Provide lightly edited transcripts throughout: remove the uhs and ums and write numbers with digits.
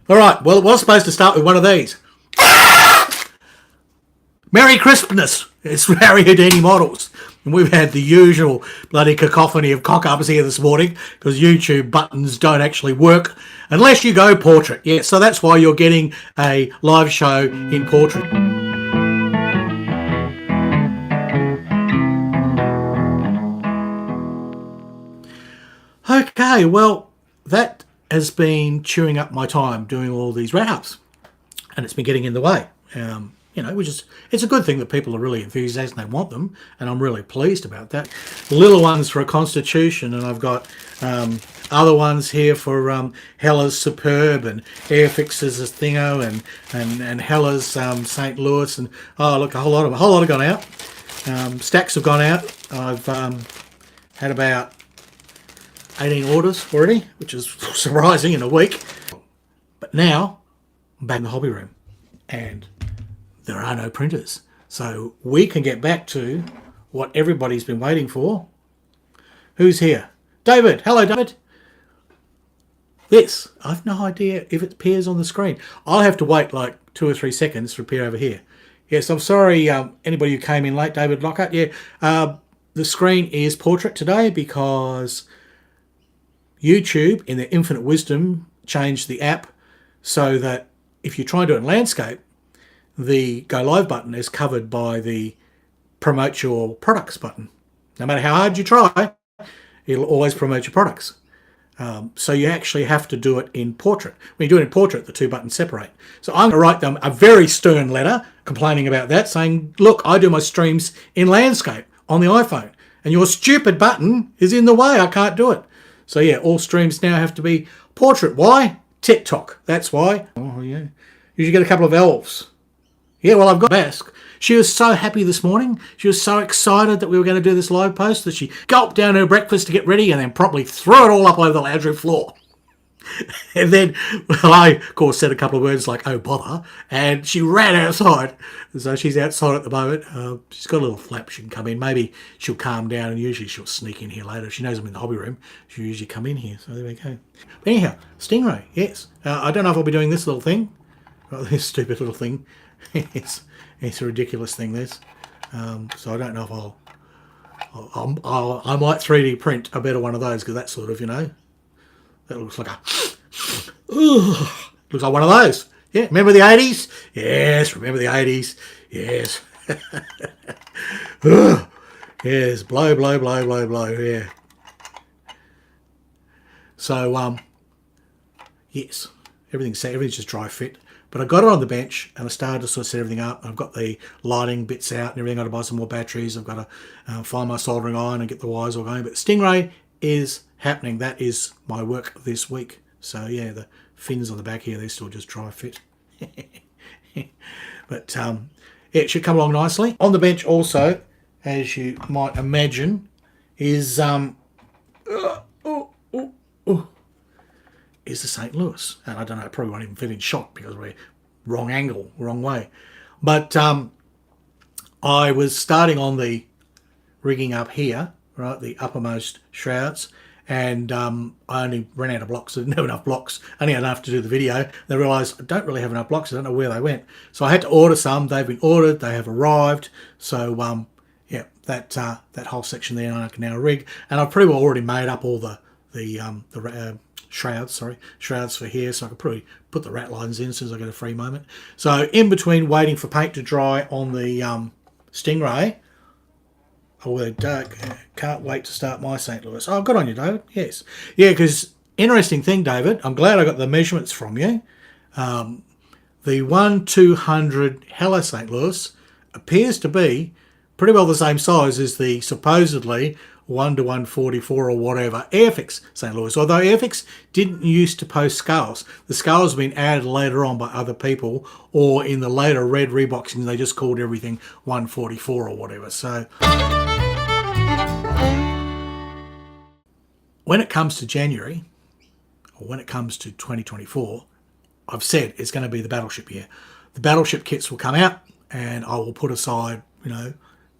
All right, well, it was supposed to start with one of these. Merry Crispness. It's Harry Houdini Models. And we've had the usual bloody cacophony of cock-ups here this morning because YouTube buttons don't actually work unless you go portrait. Yeah, so that's why you're getting a live show in portrait. Okay, well, that has been chewing up my time doing all these wrap-ups, and it's been getting in the way. It's a good thing that people are really enthusiastic and they want them, and I'm really pleased about that. The little ones for a Constitution, and I've got other ones here for Hella's Superb and Airfix's Thingo and Hella's St. Louis, and oh look, a whole lot have gone out. Stacks have gone out. I've had about 18 orders already, which is surprising in a week. But now I'm back in the hobby room, and there are no printers. So we can get back to what everybody's been waiting for. Who's here? David. Hello, David. This, I've no idea if it appears on the screen. I'll have to wait like 2 or 3 seconds to appear over here. Yes, I'm sorry, anybody who came in late, David Lockhart. Yeah, the screen is portrait today because YouTube, in their infinite wisdom, changed the app so that if you try and do it in landscape, the Go Live button is covered by the Promote Your Products button. No matter how hard you try, it'll always promote your products. So you actually have to do it in portrait. When you do it in portrait, the two buttons separate. So I'm going to write them a very stern letter complaining about that, saying, look, I do my streams in landscape on the iPhone, and your stupid button is in the way. I can't do it. So yeah, all streams now have to be portrait. Why? TikTok. That's why. Oh yeah. You should get a couple of elves. Yeah, well, I've got Basque. She was so happy this morning. She was so excited that we were going to do this live post that she gulped down her breakfast to get ready and then promptly threw it all up over the lounge room floor. And then, well, I, of course, said a couple of words like, oh, bother, and she ran outside. So she's outside at the moment. She's got a little flap. She can come in. Maybe she'll calm down, and usually she'll sneak in here later. She knows I'm in the hobby room. She'll usually come in here. So there we go. But anyhow, Stingray, yes. I don't know if I'll be doing this little thing. Oh, this stupid little thing. It's a ridiculous thing, this. So I don't know if I might 3D print a better one of those, because that sort of, that looks like looks like one of those. Yeah, remember the 80s? Yes, remember the 80s. Yes. Yes, blow, blow, blow, blow, blow, yeah. So, yes, everything's just dry fit. But I got it on the bench and I started to sort of set everything up. I've got the lighting bits out and everything. I've got to buy some more batteries. I've got to find my soldering iron and get the wires all going. But Stingray is happening. That is my work this week. So yeah, the fins on the back here, they're still just dry fit. But yeah, it should come along nicely. On the bench also, as you might imagine, is is the St. Louis. And I don't know, it probably won't even fit in shot because we're wrong angle, wrong way. But I was starting on the rigging up here, right, the uppermost shrouds, and I only ran out of blocks. I didn't have enough blocks. I only had enough to do the video. Then I realised I don't really have enough blocks. I don't know where they went. So I had to order some. They've been ordered. They have arrived. So yeah, that whole section there I can now rig. And I've pretty well already made up all the shrouds for here, so I could probably put the rat lines in as soon as I get a free moment. So in between waiting for paint to dry on the Stingray, can't wait to start my St. Louis. Oh, good on you, David. Yes. Yeah, because interesting thing, David, I'm glad I got the measurements from you. The 1/200 Hella St. Louis appears to be pretty well the same size as the supposedly 1/144 or whatever Airfix St. Louis. Although Airfix didn't used to post scales. The scales have been added later on by other people, or in the later red reboxing they just called everything 144 or whatever. So when it comes to January, or when it comes to 2024, I've said it's going to be the battleship year. The battleship kits will come out and I will put aside,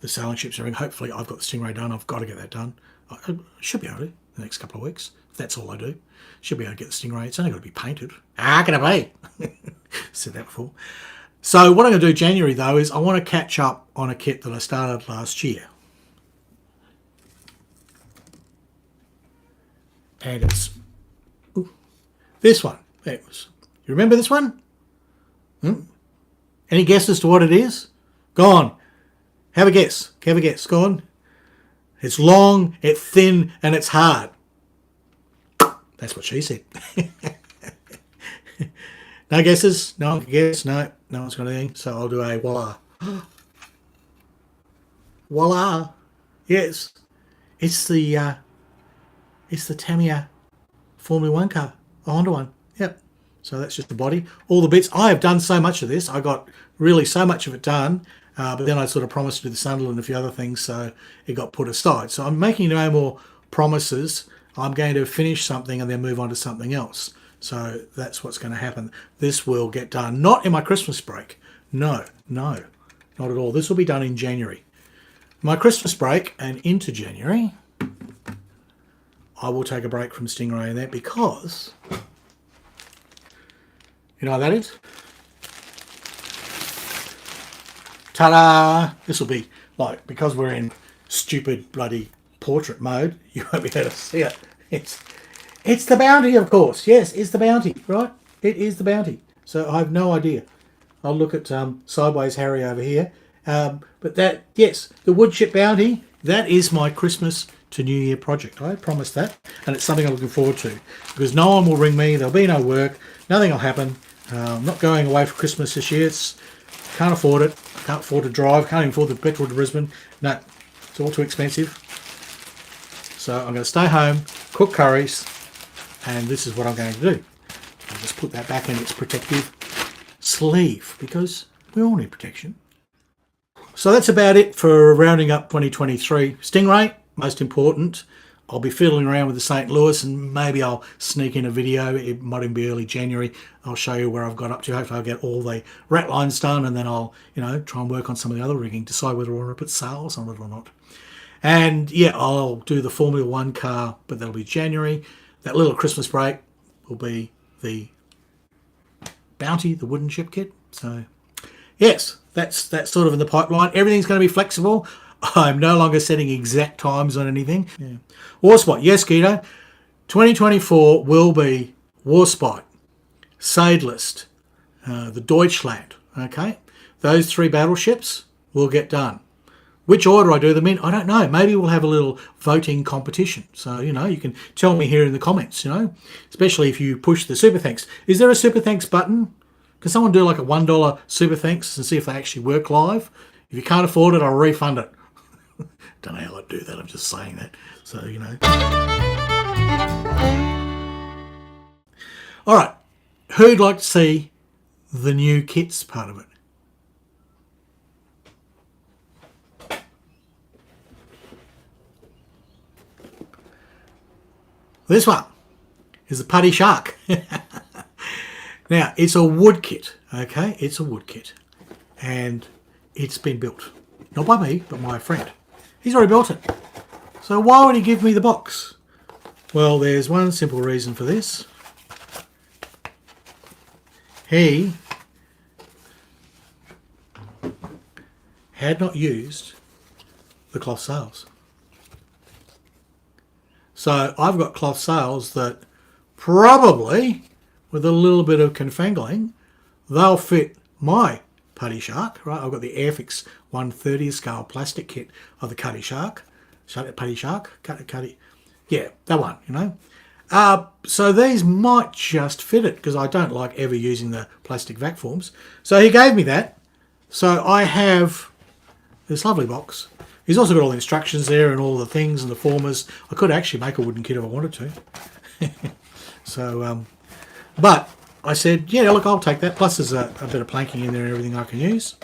the sailing ships and everything. Hopefully I've got the Stingray done. I've got to get that done. I should be able to in the next couple of weeks. That's all I do. Should be able to get the Stingray. It's only got to be painted. How can it be? Said that before. So what I'm going to do January, though, is I want to catch up on a kit that I started last year. And it's this one. It was. You remember this one? Any guess as to what it is? Go on. Have a guess. Have a guess. Go on. It's long, it's thin, and it's hard. That's what she said. No guesses? No one can guess? No. No one's got anything. So I'll do a voila. Voila. Yes. It's the Tamiya Formula 1 car. A Honda one. Yep. So that's just the body. All the bits. I have done so much of this. I got really so much of it done. But then I sort of promised to do the Sunderland and a few other things, so it got put aside. So I'm making no more promises. I'm going to finish something and then move on to something else. So that's what's going to happen. This will get done. Not in my Christmas break. No, not at all. This will be done in January. My Christmas break and into January, I will take a break from Stingray and that because, you know what that is? Ta-da! This will be like, because we're in stupid bloody portrait mode, you won't be able to see it. It's the Bounty, of course. Yes, it's the Bounty, right? It is the Bounty. So I have no idea. I'll look at Sideways Harry over here. But that, yes, the woodchip Bounty, that is my Christmas to New Year project. I promised that, and it's something I'm looking forward to because no one will ring me. There'll be no work. Nothing will happen. I'm not going away for Christmas this year. Can't afford it. Can't afford to drive. Can't even afford the petrol to Brisbane. No, it's all too expensive. So I'm going to stay home, cook curries, and this is what I'm going to do. I'll just put that back in its protective sleeve because we all need protection. So that's about it for rounding up 2023. Stingray, most important. I'll be fiddling around with the St. Louis and maybe I'll sneak in a video. It might even be early January. I'll show you where I've got up to. Hopefully I'll get all the rat lines done and then I'll, try and work on some of the other rigging, decide whether I want to put sails on it or not. And yeah, I'll do the Formula 1 car, but that'll be January. That little Christmas break will be the Bounty, the wooden ship kit. So yes, that's sort of in the pipeline. Everything's going to be flexible. I'm no longer setting exact times on anything. Yeah. Warspite, yes, Guido. 2024 will be Warspite, Sadelist, the Deutschland. Okay, those three battleships will get done. Which order I do them in, I don't know. Maybe we'll have a little voting competition. So, you can tell me here in the comments, especially if you push the super thanks. Is there a super thanks button? Can someone do like a $1 super thanks and see if they actually work live? If you can't afford it, I'll refund it. Don't know how I'd do that. I'm just saying that. So, All right. Who'd like to see the new kits part of it? This one is the Putty Shark. Now, it's a wood kit, okay? It's a wood kit. And it's been built. Not by me, but my friend. He's already built it. So why would he give me the box? Well, there's one simple reason for this. He had not used the cloth sails. So I've got cloth sails that probably, with a little bit of confangling, they'll fit my Putty Shark, right? I've got the Airfix 130 scale plastic kit of the Putty Shark. Putty Shark? Cutty. Yeah, that one, So these might just fit it because I don't like ever using the plastic vac forms. So he gave me that. So I have this lovely box. He's also got all the instructions there and all the things and the formers. I could actually make a wooden kit if I wanted to. So, but I said, yeah, look, I'll take that. Plus there's a bit of planking in there and everything I can use.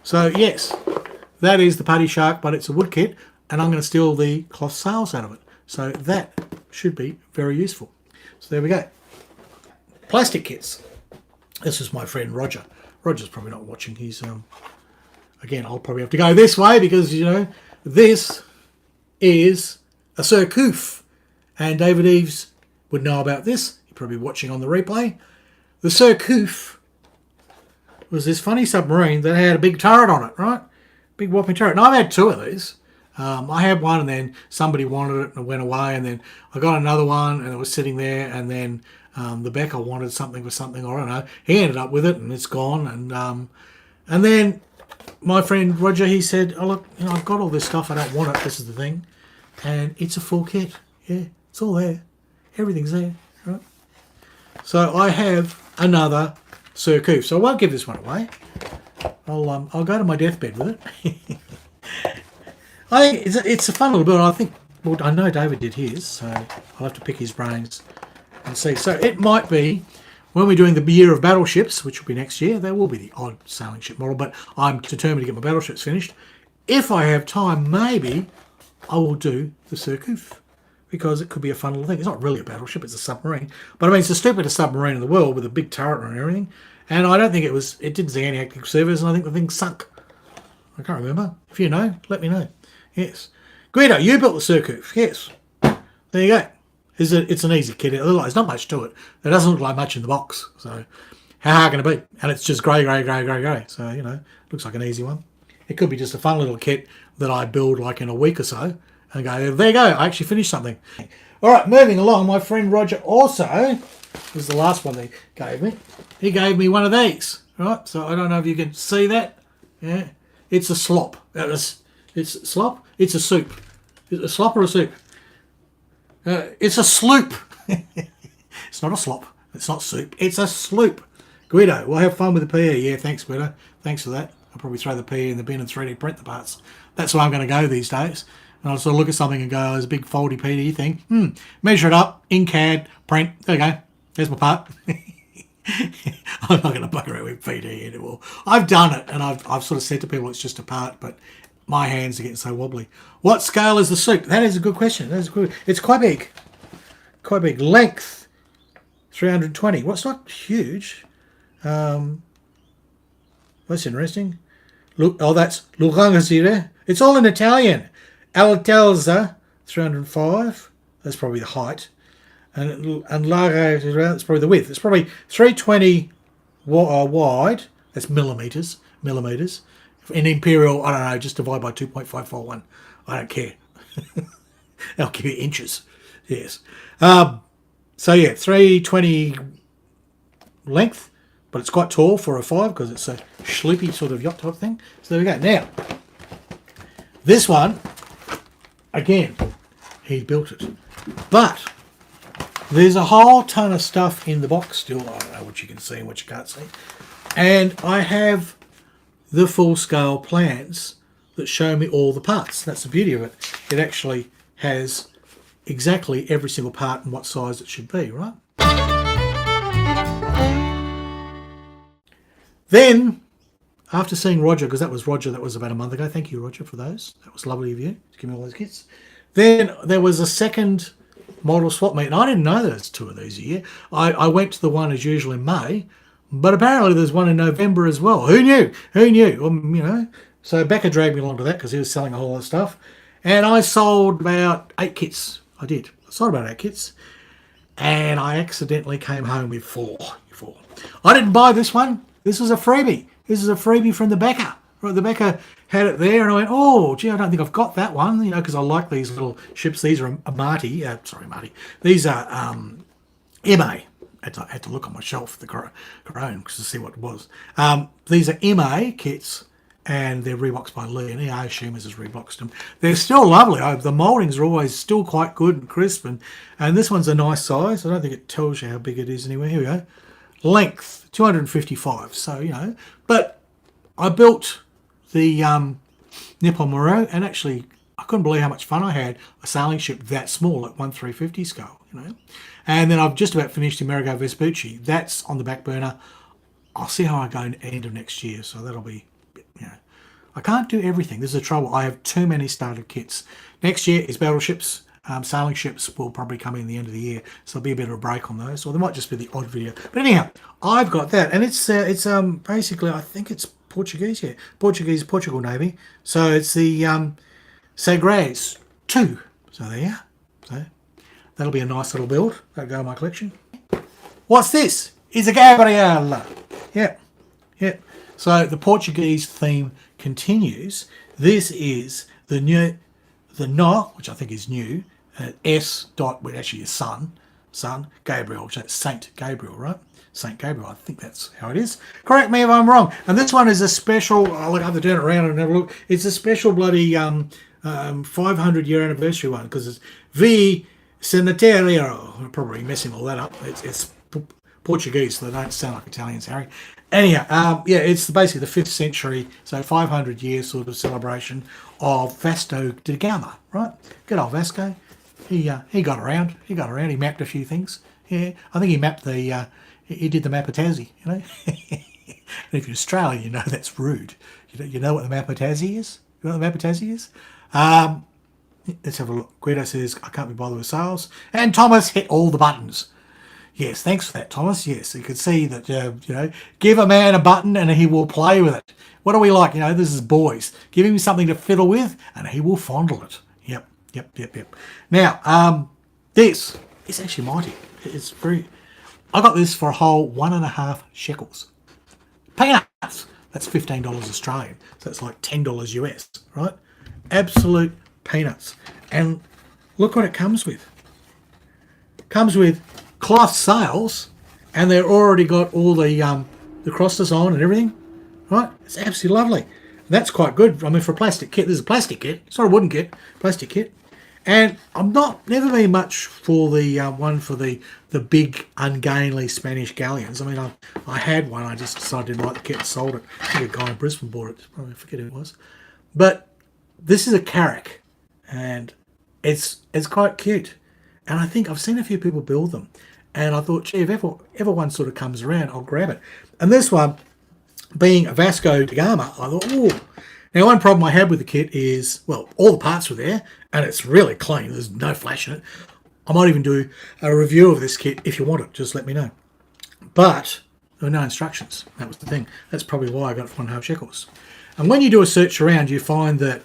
So yes, that is the Putty Shark, but it's a wood kit and I'm going to steal the cloth sails out of it. So that should be very useful. So there we go. Plastic kits. This is my friend Roger. Roger's probably not watching. He's, again, I'll probably have to go this way because, this is a Surcouf. And David Eves would know about this. You're probably watching on the replay. The Surcouf was this funny submarine that had a big turret on it, right? Big whopping turret. And I've had two of these. I had one and then somebody wanted it and it went away, and then I got another one and it was sitting there, and then the Becker wanted something for something, or I don't know. He ended up with it and it's gone. And then my friend Roger, he said, oh look, you know, I've got all this stuff, I don't want it, this is the thing. And it's a full kit. Yeah, it's all there. Everything's there, right? So I have another Surcouf. So I won't give this one away. I'll go to my deathbed with it. I think it's a fun little build. I think, well, I know David did his, so I'll have to pick his brains and see. So it might be, when we're doing the year of battleships, which will be next year, there will be the odd sailing ship model, but I'm determined to get my battleships finished. If I have time, maybe I will do the Surcouf, because it could be a fun little thing. It's not really a battleship, it's a submarine. But I mean, it's the stupidest submarine in the world with a big turret and everything. And I don't think it didn't see any active service, and I think the thing sunk. I can't remember. If you know, let me know. Yes. Guido, you built the Surcouf. Yes. There you go. It's an easy kit. There's not much to it. There doesn't look like much in the box. So how hard can it be? And it's just grey. So, you know, looks like an easy one. It could be just a fun little kit that I build like in a week or so and go, there you go, I actually finished something. All right, moving along, my friend Roger also, this is the last one they gave me. He gave me one of these, right? So I don't know if you can see that. Yeah, it's a slop. It's slop? It's a soup. Is it a slop or a soup? It's a sloop. It's not a slop. It's not soup. It's a sloop. Guido, we'll have fun with the PE. Yeah, thanks, Guido. Thanks for that. I'll probably throw the PE in the bin and 3D print the parts. That's where I'm going to go these days. And I'll sort of look at something and go, oh, there's a big foldy PD thing. Measure it up, in CAD, print. There you go. There's my part. I'm not going to bugger it with PD anymore. I've done it, and I've sort of said to people it's just a part, but my hands are getting so wobbly. What scale is the soup? That is a good question. That is good. It's quite big. Quite big. Length, 320. Well, it's not huge. That's interesting. Look, oh, that's Lugangazire. It's all in Italian. Altelza, 305. That's probably the height. And Largo, that's probably the width. It's probably 320 wide. That's millimetres. In imperial, I don't know, just divide by 2.541. I don't care. I'll give you inches. Yes. So yeah, 320 length, but it's quite tall for a 5 because it's a sloopy sort of yacht type thing. So there we go. Now, this one, again, he built it. But there's a whole ton of stuff in the box still. I don't know what you can see and what you can't see. And I have the full-scale plans that show me all the parts. That's the beauty of it. It actually has exactly every single part and what size it should be, right? Then, after seeing Roger, because that was Roger, that was about a month ago. Thank you, Roger, for those. That was lovely of you to give me all those kits. Then there was a second model swap meet, and I didn't know there's 2 of these a year. I went to the one as usual in May, but apparently there's one in November as well. Who knew? You know. So Becker dragged me along to that because he was selling a whole lot of stuff. And I sold about 8 kits. I sold about 8 kits. And I accidentally came home with 4. I didn't buy this one. This was a freebie. This is a freebie from the Becker. Right, the Becker had it there, and I went, oh, gee, I don't think I've got that one, you know, because I like these little ships. These are a Marty. These are MA. I had to look on my shelf, the Corone, to see what it was. These are MA kits, and they're reboxed by Lee, and I assume has reboxed them. They're still lovely. The mouldings are always still quite good and crisp, and this one's a nice size. I don't think it tells you how big it is anywhere. Here we go. Length, 255. So, you know, but I built the Nippon Moreau, and actually I couldn't believe how much fun I had a sailing ship that small at 1/350 scale, you know. And then I've just about finished Amerigo Vespucci. That's on the back burner. I'll see how I go in the end of next year, so that'll be, you know. I can't do everything. This is the trouble. I have too many starter kits. Next year is battleships. Sailing ships will probably come in the end of the year, so there'll be a bit of a break on those, or there might just be the odd video. But anyhow, I've got that, and it's basically, I think it's Portuguese, yeah, Portugal Navy. So it's the Sagres II. So there you are. So That'll be a nice little build. That'll go in my collection. What's this? It's a Gabriel. Yep. Yep. So the Portuguese theme continues. This is the No, which I think is new, S dot, which actually is son, Gabriel, which is Saint Gabriel, right? Saint Gabriel, I think that's how it is. Correct me if I'm wrong. And this one is a special, I'll have to turn it around and have a look. It's a special bloody 500-year anniversary one, because it's V Centenario. I'm probably messing all that up. It's Portuguese, so they don't sound like Italians, Harry. Anyhow, yeah, it's basically the 5th century, so 500 year sort of celebration of Vasco da Gama, right? Good old Vasco. He got around. He mapped a few things. Yeah, I think he mapped the. He did the map of Tassie. You know, and if you're Australian, you know that's rude. You know what the map of Tassie is? You know what the map of Tassie is? Let's have a look. Guido says I can't be bothered with sales, and Thomas hit all the buttons. Yes, thanks for that, Thomas. Yes, you can see that, you know, give a man a button and he will play with it. What are we like? You know, this is boys. Give him something to fiddle with and he will fondle it. Yep. Now, this is actually mighty. It's very... I got this for a whole 1.5 shekels. Peanuts! That's $15 Australian. So it's like $10 US, right? Absolute peanuts. And look what it comes with. It comes with cloth sails, and they've already got all the crosses on and everything, right? It's absolutely lovely. And that's quite good. I mean, for a plastic kit, this is a plastic kit. It's not a wooden kit, plastic kit. And I'm never been much for the one for the big ungainly Spanish galleons. I mean, I had one. I just decided I didn't like the kit and sold it. I think a guy in Brisbane bought it. I forget who it was. But this is a carrack, and it's quite cute. And I think I've seen a few people build them. And I thought, gee, if ever one sort of comes around, I'll grab it. And this one, being a Vasco da Gama, I thought, oh. Now, one problem I had with the kit is, well, all the parts were there, and it's really clean. There's no flash in it. I might even do a review of this kit if you want it. Just let me know. But there were no instructions. That was the thing. That's probably why I got it for 1.5 shekels. And when you do a search around, you find that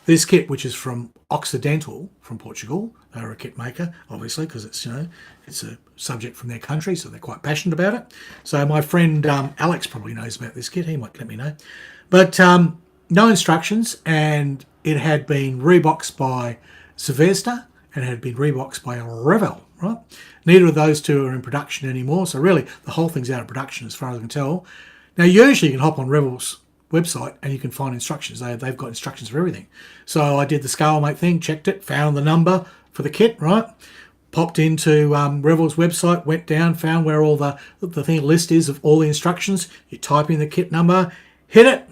this kit, which is from Occidental, from Portugal, they're a kit maker, obviously, because it's, you know, it's a subject from their country, so they're quite passionate about it. So my friend Alex probably knows about this kit. He might let me know. But no instructions, and it had been reboxed by Sylvester and it had been reboxed by Revel, right? Neither of those two are in production anymore, so really the whole thing's out of production as far as I can tell. Now, usually you can hop on Revel's website and you can find instructions. They've got instructions for everything. So I did the ScaleMate thing, checked it, found the number for the kit, right? Popped into Revel's website, went down, found where all the thing list is of all the instructions. You type in the kit number, hit it,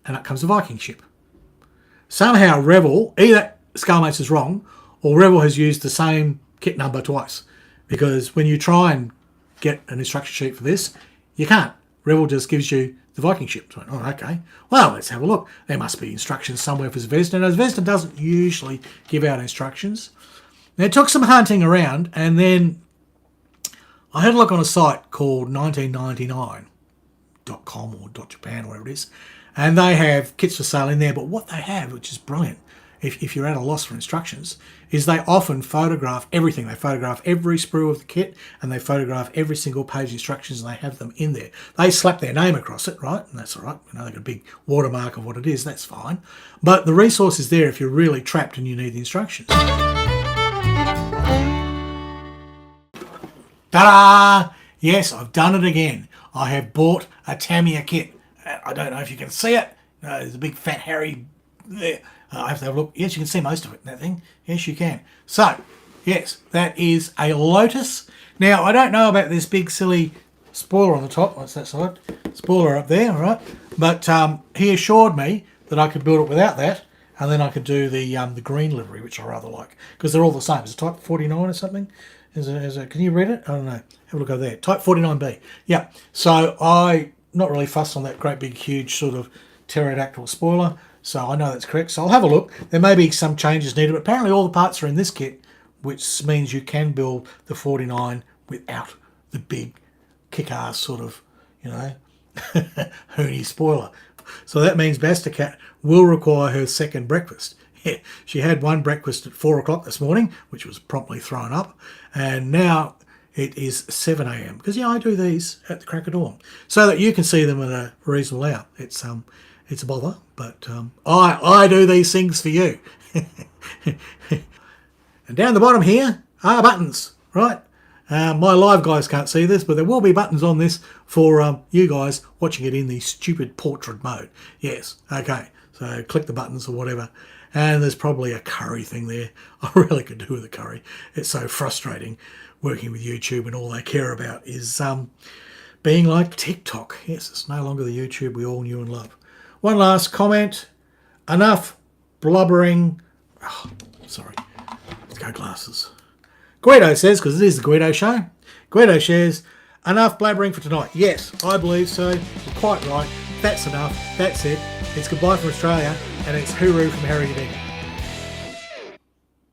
and up comes the Viking ship. Somehow Revel, either ScaleMates is wrong, or Revel has used the same kit number twice. Because when you try and get an instruction sheet for this, you can't. Revel just gives you the Viking ship. So, oh, okay. Well, let's have a look. There must be instructions somewhere for Zvezda. Now, Zvezda doesn't usually give out instructions. Now, it took some hunting around, and then I had a look on a site called 1999.com or .japan or whatever it is, and they have kits for sale in there. But what they have, which is brilliant, if you're at a loss for instructions, is they often photograph everything. They photograph every sprue of the kit, and they photograph every single page instructions, and they have them in there. They slap their name across it, right? And that's all right. You know, they've got a big watermark of what it is. That's fine. But the resource is there if you're really trapped and you need the instructions. Ta-da! Yes, I've done it again. I have bought a Tamiya kit. I don't know if you can see it. There's a big fat hairy there. I have to have a look. Yes, you can see most of it in that thing. Yes, you can. So, yes, that is a Lotus. Now, I don't know about this big silly spoiler on the top. What's that side? Spoiler up there, all right? But he assured me that I could build it without that, and then I could do the green livery, which I rather like, because they're all the same. Is it Type 49 or something? Can you read it? I don't know. Have a look over there. Type 49B. Yeah. So I'm not really fussed on that great big huge sort of pterodactyl spoiler. So I know that's correct. So I'll have a look. There may be some changes needed, but apparently all the parts are in this kit, which means you can build the 49 without the big kick-ass sort of, you know, hoony spoiler. So that means Bastacat will require her second breakfast Yeah, she had one breakfast at 4 o'clock this morning, which was promptly thrown up, and now it is 7 a.m. because I do these at the crack of dawn so that you can see them at a reasonable hour. It's a bother, but I do these things for you. And down the bottom here are buttons, right? My live guys can't see this, but there will be buttons on this for you guys watching it in the stupid portrait mode. Yes, okay. So click the buttons or whatever. And there's probably a curry thing there. I really could do with a curry. It's so frustrating working with YouTube and all they care about is being like TikTok. Yes, it's no longer the YouTube we all knew and love. One last comment. Enough blubbering. Oh, sorry. Let's go glasses. Guido says, because it is the Guido show, Guido shares, enough blabbering for tonight. Yes, I believe so. You're quite right. That's enough. That's it. It's goodbye from Australia, and it's hooroo from Harry Houdini.